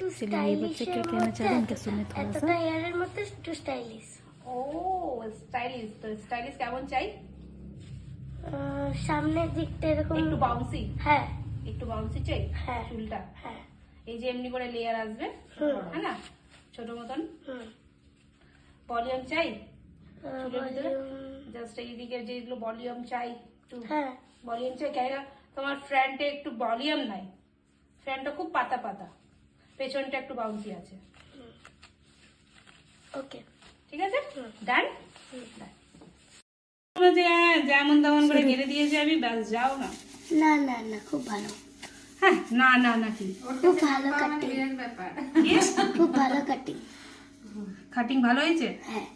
একটু चलिए ये बच्चे क्या कहना चाह रहे हैं इनका सुने थोड़ा এতটা सा। হেয়ারের মধ্যে একটু স্টাইলিশ। ও স্টাইলিশ, তো স্টাইলিশ কেমন চাই? সামনের দিকটা এরকম একটু বাউন্সি, হ্যাঁ একটু বাউন্সি চাই হ্যাঁ চুলটা। হ্যাঁ এই যে এমনি করে লেয়ার আসবে, হ্যাঁ না, ছোট মতন। হুম ভলিউম চাই চুলের ভিতরে, volume, জাস্ট এই দিকের যেগুলো ভলিউম চাই একটু হ্যাঁ ভলিউম চাই। কেন না তোমার ফ্রন্টে একটু ভলিউম নাই, ফ্রন্টটা খুব পাতা পাতা, পেছনটা একটু বাউন্সি আছে। ওকে ঠিক আছে, ডান। হুম। যেমন তেমন করে ঘিরে দিয়েছি আমি, ব্যাস যাও না। না না না খুব ভালো, হ্যাঁ, না না না কি খুব ভালো কাটিং, খুব ভালো কাটিং। কাটিং ভালো হয়েছে হ্যাঁ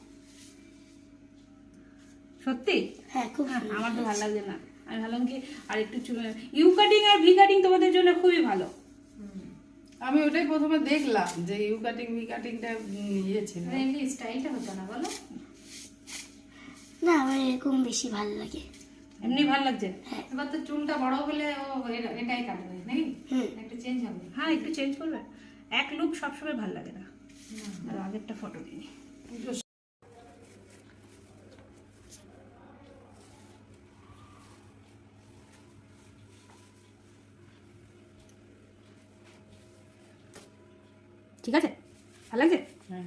সত্যি? হ্যাঁ খুব হ্যাঁ, সুন্দর আমার তো ভালো হয়েছে। লাগছে না। আমি ভাবলাম কি আর একটু ইউ কাটিং আর ভি কাটিং তোমাদের জন্য খুবই ভালো। আমি ওটাই প্রথমে দেখলাম যে ইউ কাটিং ভি কাটিংটা ইয়ে ছিল। এমনি স্টাইলটা হতো না বলো? না আমার এরকম বেশি ভালো লাগে। এমনি ভালো লাগছে। এবার তো চুলটা বড় হলে ও এটাই কাটবে নাকি? হুম একটু চেঞ্জ হবে। হ্যাঁ, একটু চেঞ্জ করবে, এক লুক সবসময় ভালো লাগে না। আর আগেরটা ফটো দিই। ঠিক আছে, ভালো লাগছে। হ্যাঁ